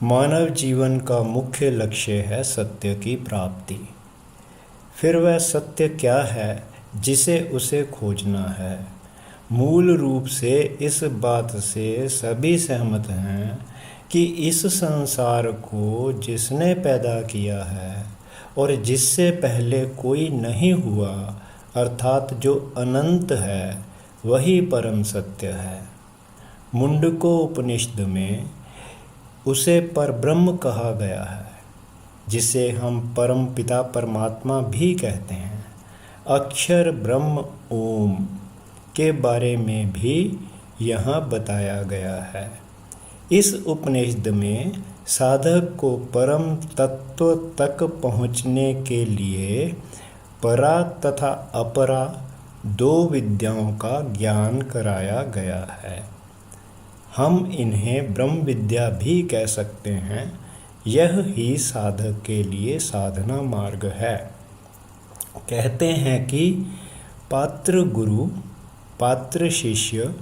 मानव जीवन का मुख्य लक्ष्य है सत्य की प्राप्ति। फिर वह सत्य क्या है जिसे उसे खोजना है? मूल रूप से इस बात से सभी सहमत हैं कि इस संसार को जिसने पैदा किया है और जिससे पहले कोई नहीं हुआ, अर्थात जो अनंत है, वही परम सत्य है। मुंडको उपनिषद में उसे परब्रह्म कहा गया है, जिसे हम परम पिता परमात्मा भी कहते हैं। अक्षर ब्रह्म ओम के बारे में भी यहाँ बताया गया है। इस उपनिषद में साधक को परम तत्व तक पहुँचने के लिए परा तथा अपरा दो विद्याओं का ज्ञान कराया गया है। हम इन्हें ब्रह्म विद्या भी कह सकते हैं। यह ही साधक के लिए साधना मार्ग है। कहते हैं कि पात्र गुरु पात्र शिष्य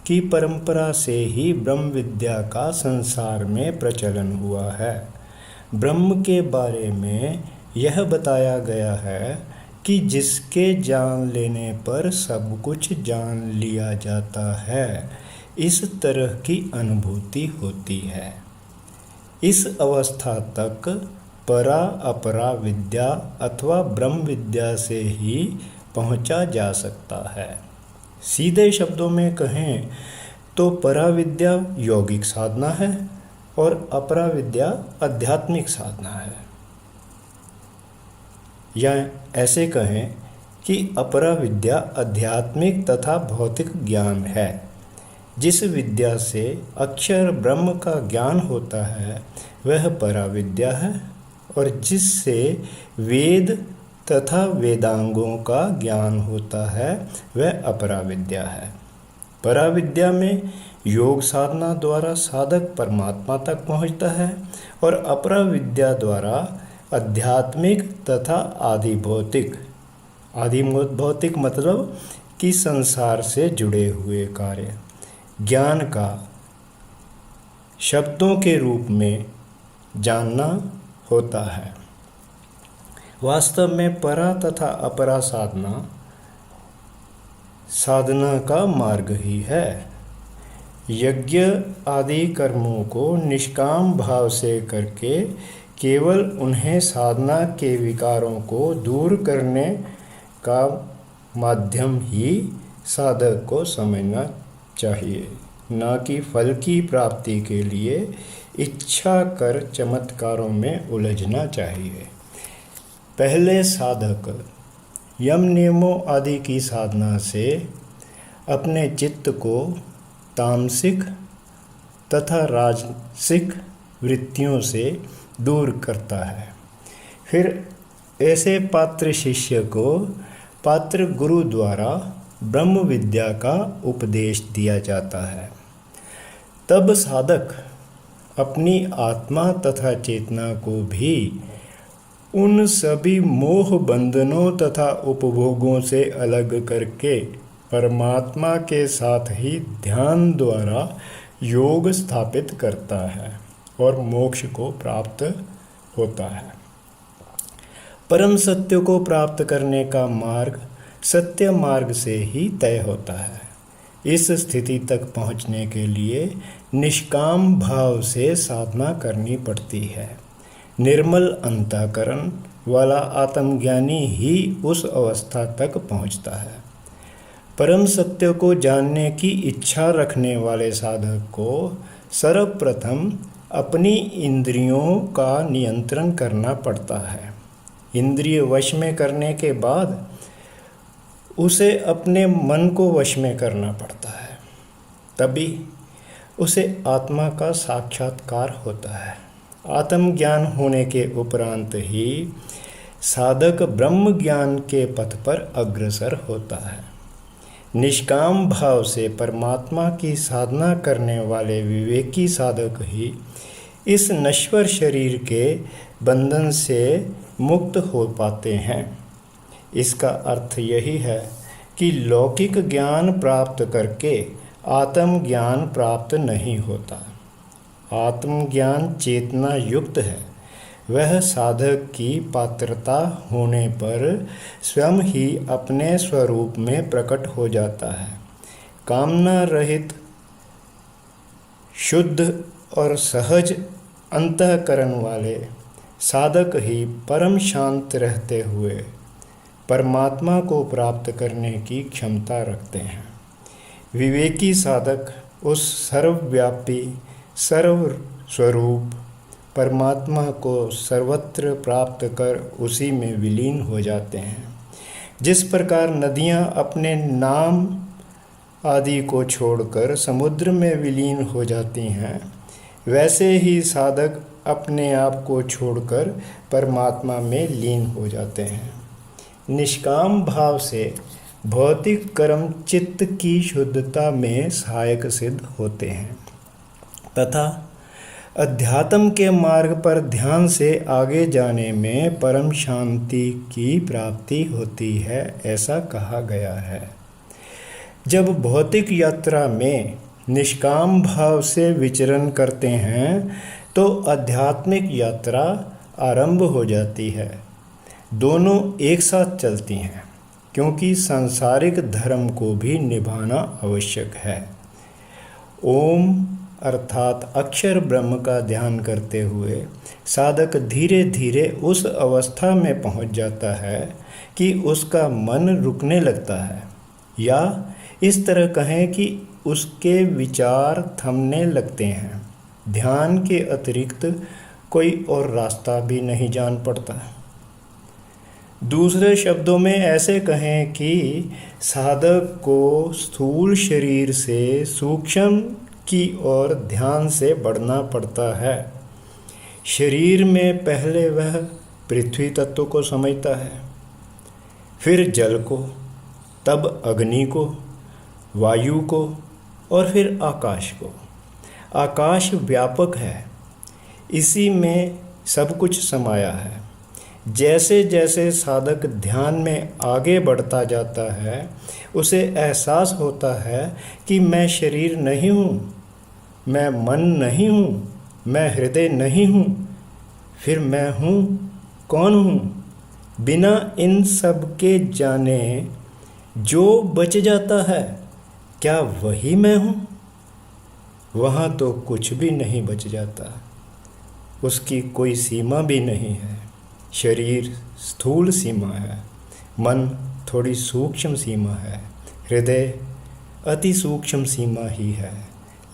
की परंपरा से ही ब्रह्म विद्या का संसार में प्रचलन हुआ है। ब्रह्म के बारे में यह बताया गया है कि जिसके जान लेने पर सब कुछ जान लिया जाता है, इस तरह की अनुभूति होती है। इस अवस्था तक परा अपरा विद्या अथवा ब्रह्म विद्या से ही पहुंचा जा सकता है। सीधे शब्दों में कहें तो परा विद्या यौगिक साधना है और अपरा विद्या आध्यात्मिक साधना है। या ऐसे कहें कि अपरा विद्या आध्यात्मिक तथा भौतिक ज्ञान है। जिस विद्या से अक्षर ब्रह्म का ज्ञान होता है वह परा विद्या है, और जिससे वेद तथा वेदांगों का ज्ञान होता है वह अपरा विद्या है। परा विद्या में योग साधना द्वारा साधक परमात्मा तक पहुंचता है और अपरा विद्या द्वारा आध्यात्मिक तथा आदि भौतिक मतलब कि संसार से जुड़े हुए कार्य ज्ञान का शब्दों के रूप में जानना होता है। वास्तव में परा तथा अपरा साधना का मार्ग ही है। यज्ञ आदि कर्मों को निष्काम भाव से करके केवल उन्हें साधना के विकारों को दूर करने का माध्यम ही साधक को समझना चाहिए, न कि फल की प्राप्ति के लिए इच्छा कर चमत्कारों में उलझना चाहिए। पहले साधक यम नियमों आदि की साधना से अपने चित्त को तामसिक तथा राजसिक वृत्तियों से दूर करता है। फिर ऐसे पात्र शिष्य को पात्र गुरु द्वारा ब्रह्म विद्या का उपदेश दिया जाता है। तब साधक अपनी आत्मा तथा चेतना को भी उन सभी मोह बंधनों तथा उपभोगों से अलग करके परमात्मा के साथ ही ध्यान द्वारा योग स्थापित करता है और मोक्ष को प्राप्त होता है। परम सत्य को प्राप्त करने का मार्ग सत्य मार्ग से ही तय होता है। इस स्थिति तक पहुंचने के लिए निष्काम भाव से साधना करनी पड़ती है। निर्मल अंतःकरण वाला आत्मज्ञानी ही उस अवस्था तक पहुंचता है। परम सत्य को जानने की इच्छा रखने वाले साधक को सर्वप्रथम अपनी इंद्रियों का नियंत्रण करना पड़ता है। इंद्रिय वश में करने के बाद उसे अपने मन को वश में करना पड़ता है। तभी उसे आत्मा का साक्षात्कार होता है। आत्मज्ञान होने के उपरांत ही साधक ब्रह्म ज्ञान के पथ पर अग्रसर होता है। निष्काम भाव से परमात्मा की साधना करने वाले विवेकी साधक ही इस नश्वर शरीर के बंधन से मुक्त हो पाते हैं। इसका अर्थ यही है कि लौकिक ज्ञान प्राप्त करके आत्म ज्ञान प्राप्त नहीं होता। आत्मज्ञान चेतना युक्त है, वह साधक की पात्रता होने पर स्वयं ही अपने स्वरूप में प्रकट हो जाता है। कामना रहित, शुद्ध और सहज अंतःकरण वाले साधक ही परम शांत रहते हुए परमात्मा को प्राप्त करने की क्षमता रखते हैं। विवेकी साधक उस सर्वव्यापी सर्वस्वरूप परमात्मा को सर्वत्र प्राप्त कर उसी में विलीन हो जाते हैं। जिस प्रकार नदियाँ अपने नाम आदि को छोड़कर समुद्र में विलीन हो जाती हैं, वैसे ही साधक अपने आप को छोड़कर परमात्मा में लीन हो जाते हैं। निष्काम भाव से भौतिक कर्म चित्त की शुद्धता में सहायक सिद्ध होते हैं तथा अध्यात्म के मार्ग पर ध्यान से आगे जाने में परम शांति की प्राप्ति होती है, ऐसा कहा गया है। जब भौतिक यात्रा में निष्काम भाव से विचरण करते हैं तो आध्यात्मिक यात्रा आरंभ हो जाती है। दोनों एक साथ चलती हैं, क्योंकि सांसारिक धर्म को भी निभाना आवश्यक है। ओम अर्थात अक्षर ब्रह्म का ध्यान करते हुए साधक धीरे धीरे उस अवस्था में पहुंच जाता है कि उसका मन रुकने लगता है, या इस तरह कहें कि उसके विचार थमने लगते हैं। ध्यान के अतिरिक्त कोई और रास्ता भी नहीं जान पड़ता। दूसरे शब्दों में ऐसे कहें कि साधक को स्थूल शरीर से सूक्ष्म की ओर ध्यान से बढ़ना पड़ता है। शरीर में पहले वह पृथ्वी तत्व को समझता है, फिर जल को, तब अग्नि को, वायु को और फिर आकाश को। आकाश व्यापक है, इसी में सब कुछ समाया है। जैसे जैसे साधक ध्यान में आगे बढ़ता जाता है, उसे एहसास होता है कि मैं शरीर नहीं हूँ, मैं मन नहीं हूँ, मैं हृदय नहीं हूँ, फिर मैं हूँ कौन हूँ। बिना इन सब के जाने जो बच जाता है, क्या वही मैं हूँ? वहाँ तो कुछ भी नहीं बच जाता, उसकी कोई सीमा भी नहीं है। शरीर स्थूल सीमा है, मन थोड़ी सूक्ष्म सीमा है, हृदय अति सूक्ष्म सीमा ही है,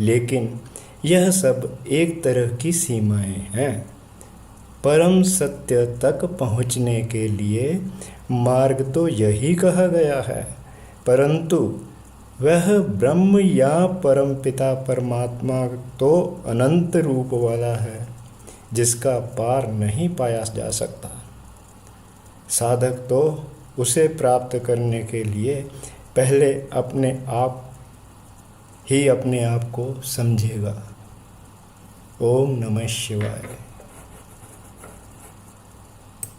लेकिन यह सब एक तरह की सीमाएं हैं। परम सत्य तक पहुँचने के लिए मार्ग तो यही कहा गया है, परंतु वह ब्रह्म या परमपिता परमात्मा तो अनंत रूप वाला है, जिसका पार नहीं पाया जा सकता। साधक तो उसे प्राप्त करने के लिए पहले अपने आप को समझेगा। ओम नमः शिवाय।